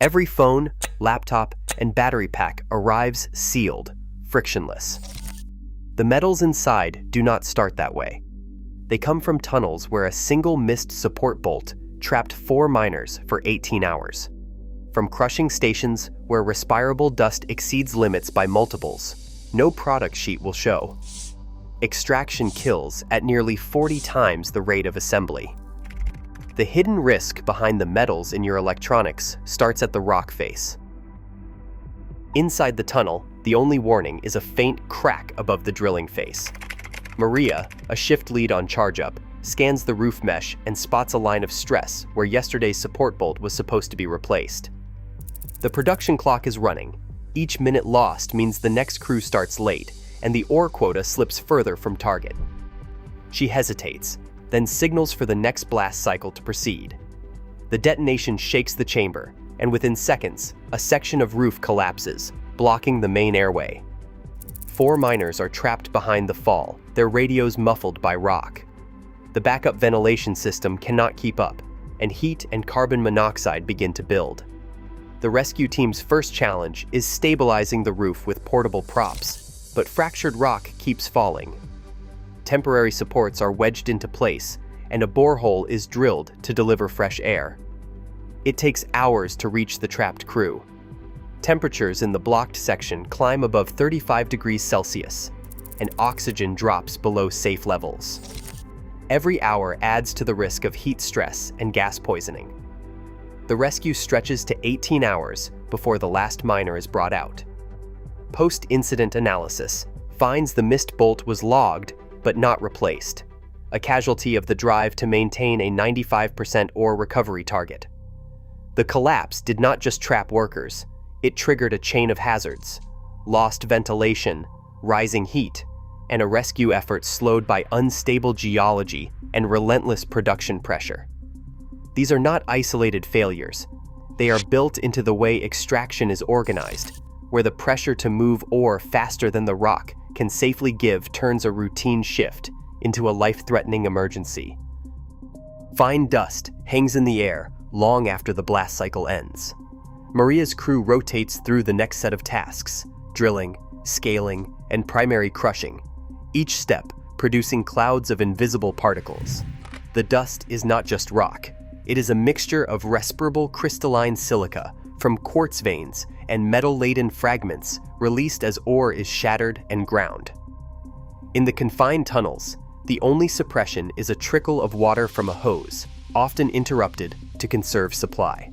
Every phone, laptop, and battery pack arrives sealed, frictionless. The metals inside do not start that way. They come from tunnels where a single missed support bolt trapped 4 miners for 18 hours. From crushing stations where respirable dust exceeds limits by multiples, no product sheet will show. Extraction kills at nearly 40 times the rate of assembly. The hidden risk behind the metals in your electronics starts at the rock face. Inside the tunnel, the only warning is a faint crack above the drilling face. Maria, a shift lead on ChargeUp, scans the roof mesh and spots a line of stress where yesterday's support bolt was supposed to be replaced. The production clock is running. Each minute lost means the next crew starts late, and the ore quota slips further from target. She hesitates, then signals for the next blast cycle to proceed. The detonation shakes the chamber, and within seconds, a section of roof collapses, blocking the main airway. 4 miners are trapped behind the fall, their radios muffled by rock. The backup ventilation system cannot keep up, and heat and carbon monoxide begin to build. The rescue team's first challenge is stabilizing the roof with portable props, but fractured rock keeps falling. Temporary supports are wedged into place, and a borehole is drilled to deliver fresh air. It takes hours to reach the trapped crew. Temperatures in the blocked section climb above 35 degrees Celsius, and oxygen drops below safe levels. Every hour adds to the risk of heat stress and gas poisoning. The rescue stretches to 18 hours before the last miner is brought out. Post-incident analysis finds the missed bolt was logged but not replaced, a casualty of the drive to maintain a 95% ore recovery target. The collapse did not just trap workers, it triggered a chain of hazards: lost ventilation, rising heat, and a rescue effort slowed by unstable geology and relentless production pressure. These are not isolated failures. They are built into the way extraction is organized, where the pressure to move ore faster than the rock can safely turns a routine shift into a life-threatening emergency. Fine dust hangs in the air long after the blast cycle ends. Maria's crew rotates through the next set of tasks: drilling, scaling, and primary crushing, each step producing clouds of invisible particles. The dust is not just rock. It is a mixture of respirable crystalline silica from quartz veins and metal-laden fragments released as ore is shattered and ground. In the confined tunnels, the only suppression is a trickle of water from a hose, often interrupted to conserve supply.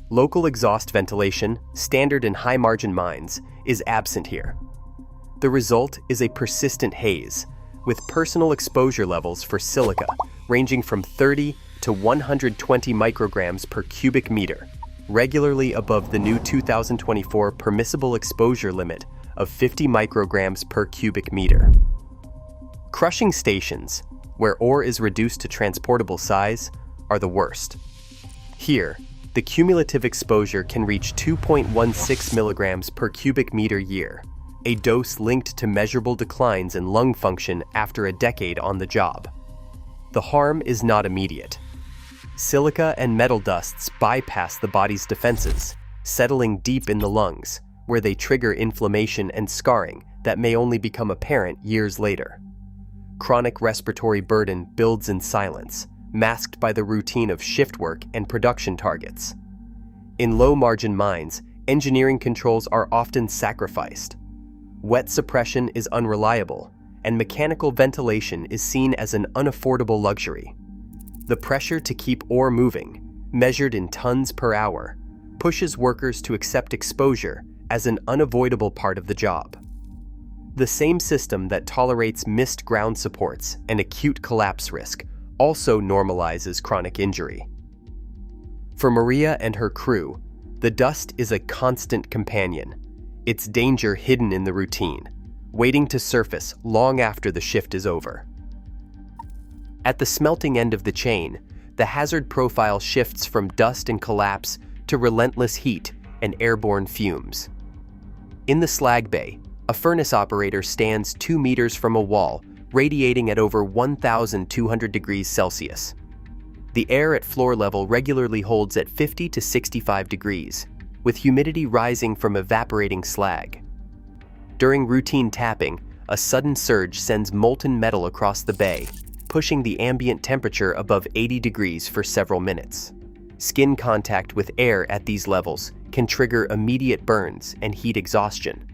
Local exhaust ventilation, standard in high-margin mines, is absent here. The result is a persistent haze, with personal exposure levels for silica ranging from 30 to 120 micrograms per cubic meter, regularly above the new 2024 permissible exposure limit of 50 micrograms per cubic meter. Crushing stations, where ore is reduced to transportable size, are the worst. Here, the cumulative exposure can reach 2.16 milligrams per cubic meter year, a dose linked to measurable declines in lung function after a decade on the job. The harm is not immediate. Silica and metal dusts bypass the body's defenses, settling deep in the lungs, where they trigger inflammation and scarring that may only become apparent years later. Chronic respiratory burden builds in silence, masked by the routine of shift work and production targets. In low-margin mines, engineering controls are often sacrificed. Wet suppression is unreliable, and mechanical ventilation is seen as an unaffordable luxury. The pressure to keep ore moving, measured in tons per hour, pushes workers to accept exposure as an unavoidable part of the job. The same system that tolerates missed ground supports and acute collapse risk also normalizes chronic injury. For Maria and her crew, the dust is a constant companion, its danger hidden in the routine, waiting to surface long after the shift is over. At the smelting end of the chain, the hazard profile shifts from dust and collapse to relentless heat and airborne fumes. In the slag bay, a furnace operator stands 2 meters from a wall, radiating at over 1,200 degrees Celsius. The air at floor level regularly holds at 50 to 65 degrees, with humidity rising from evaporating slag. During routine tapping, a sudden surge sends molten metal across the bay, pushing the ambient temperature above 80 degrees for several minutes. Skin contact with air at these levels can trigger immediate burns and heat exhaustion.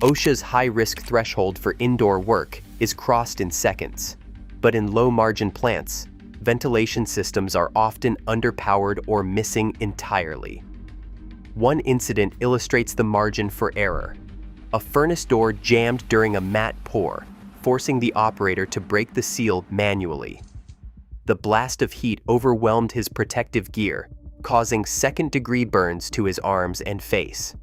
OSHA's high-risk threshold for indoor work is crossed in seconds, but in low-margin plants, ventilation systems are often underpowered or missing entirely. One incident illustrates the margin for error. A furnace door jammed during a mat pour, forcing the operator to break the seal manually. The blast of heat overwhelmed his protective gear, causing second-degree burns to his arms and face.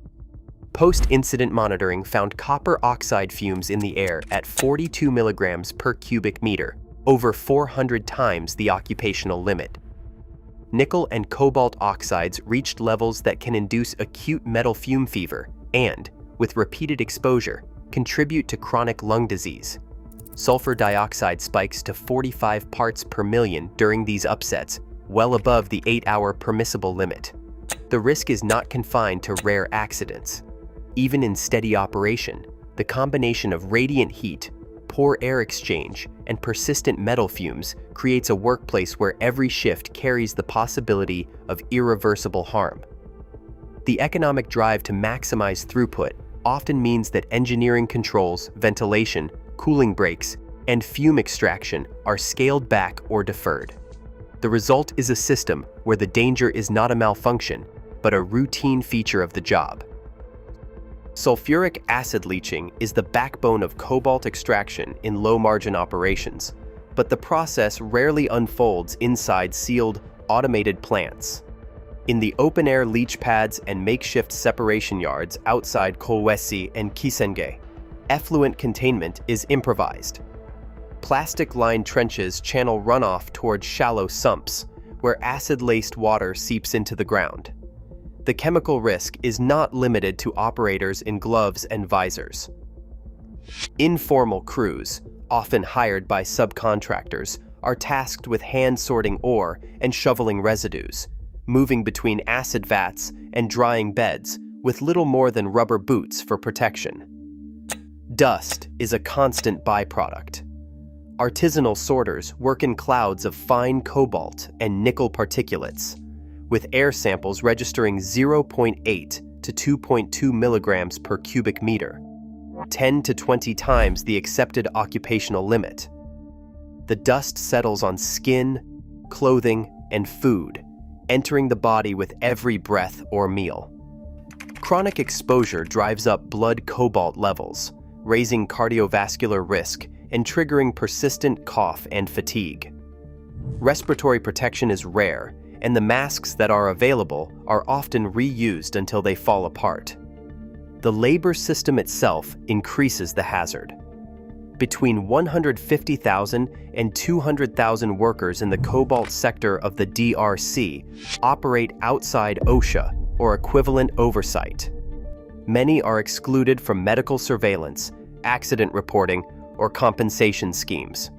Post-incident monitoring found copper oxide fumes in the air at 42 milligrams per cubic meter, over 400 times the occupational limit. Nickel and cobalt oxides reached levels that can induce acute metal fume fever and, with repeated exposure, contribute to chronic lung disease. Sulfur dioxide spikes to 45 parts per million during these upsets, well above the 8-hour permissible limit. The risk is not confined to rare accidents. Even in steady operation, the combination of radiant heat, poor air exchange, and persistent metal fumes creates a workplace where every shift carries the possibility of irreversible harm. The economic drive to maximize throughput often means that engineering controls, ventilation, cooling breaks, and fume extraction are scaled back or deferred. The result is a system where the danger is not a malfunction, but a routine feature of the job. Sulfuric acid leaching is the backbone of cobalt extraction in low-margin operations, but the process rarely unfolds inside sealed, automated plants. In the open-air leach pads and makeshift separation yards outside Kolwezi and Kisenge, effluent containment is improvised. Plastic-lined trenches channel runoff towards shallow sumps, where acid-laced water seeps into the ground. The chemical risk is not limited to operators in gloves and visors. Informal crews, often hired by subcontractors, are tasked with hand-sorting ore and shoveling residues, moving between acid vats and drying beds with little more than rubber boots for protection. Dust is a constant byproduct. Artisanal sorters work in clouds of fine cobalt and nickel particulates, with air samples registering 0.8 to 2.2 milligrams per cubic meter, 10 to 20 times the accepted occupational limit. The dust settles on skin, clothing, and food, entering the body with every breath or meal. Chronic exposure drives up blood cobalt levels, raising cardiovascular risk and triggering persistent cough and fatigue. Respiratory protection is rare, and the masks that are available are often reused until they fall apart. The labor system itself increases the hazard. Between 150,000 and 200,000 workers in the cobalt sector of the DRC operate outside OSHA or equivalent oversight. Many are excluded from medical surveillance, accident reporting, or compensation schemes.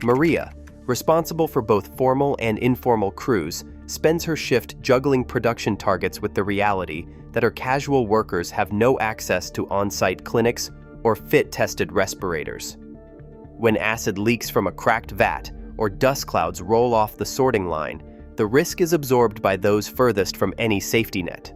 Maria, responsible for both formal and informal crews, spends her shift juggling production targets with the reality that her casual workers have no access to on-site clinics or fit-tested respirators. When acid leaks from a cracked vat or dust clouds roll off the sorting line, the risk is absorbed by those furthest from any safety net.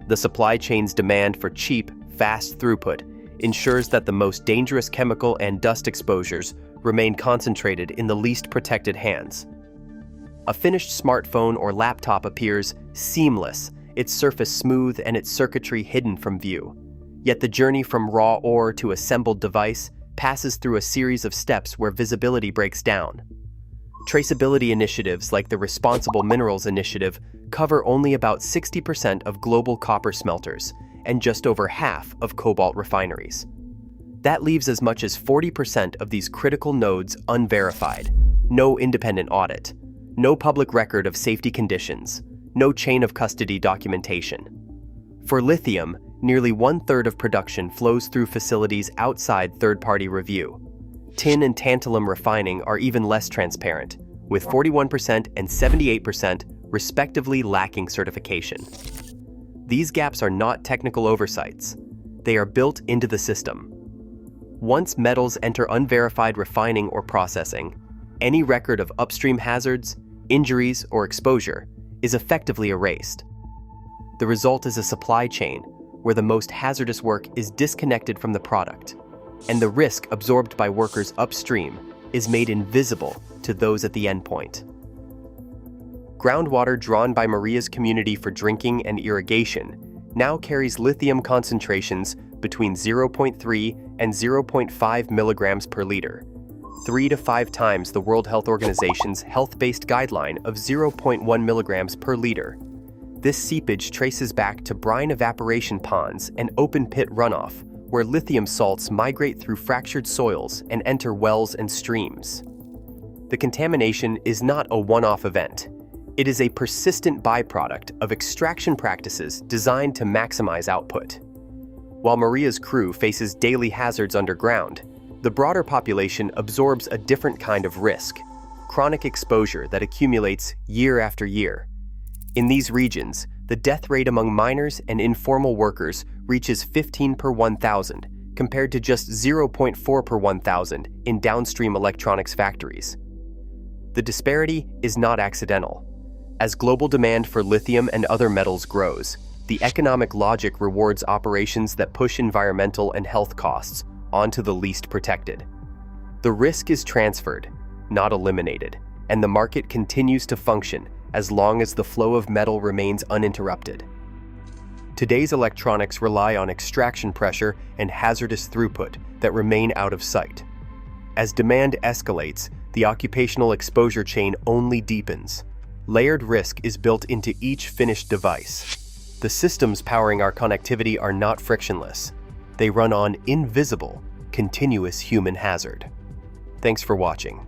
The supply chain's demand for cheap, fast throughput ensures that the most dangerous chemical and dust exposures remain concentrated in the least protected hands. A finished smartphone or laptop appears seamless, its surface smooth and its circuitry hidden from view. Yet the journey from raw ore to assembled device passes through a series of steps where visibility breaks down. Traceability initiatives like the Responsible Minerals Initiative cover only about 60% of global copper smelters and just over half of cobalt refineries. That leaves as much as 40% of these critical nodes unverified. No independent audit, no public record of safety conditions, no chain of custody documentation. For lithium, nearly 1/3 of production flows through facilities outside third-party review. Tin and tantalum refining are even less transparent, with 41% and 78% respectively lacking certification. These gaps are not technical oversights. They are built into the system. Once metals enter unverified refining or processing, any record of upstream hazards, injuries, or exposure is effectively erased. The result is a supply chain where the most hazardous work is disconnected from the product, and the risk absorbed by workers upstream is made invisible to those at the endpoint. Groundwater drawn by Maria's community for drinking and irrigation now carries lithium concentrations between 0.3 and 0.5 milligrams per liter, 3 to 5 times the World Health Organization's health-based guideline of 0.1 milligrams per liter. This seepage traces back to brine evaporation ponds and open-pit runoff, where lithium salts migrate through fractured soils and enter wells and streams. The contamination is not a one-off event. It is a persistent byproduct of extraction practices designed to maximize output. While Maria's crew faces daily hazards underground, the broader population absorbs a different kind of risk: chronic exposure that accumulates year after year. In these regions, the death rate among miners and informal workers reaches 15 per 1,000, compared to just 0.4 per 1,000 in downstream electronics factories. The disparity is not accidental. As global demand for lithium and other metals grows, the economic logic rewards operations that push environmental and health costs onto the least protected. The risk is transferred, not eliminated, and the market continues to function as long as the flow of metal remains uninterrupted. Today's electronics rely on extraction pressure and hazardous throughput that remain out of sight. As demand escalates, the occupational exposure chain only deepens. Layered risk is built into each finished device. The systems powering our connectivity are not frictionless. They run on invisible, continuous human hazard. Thanks for watching.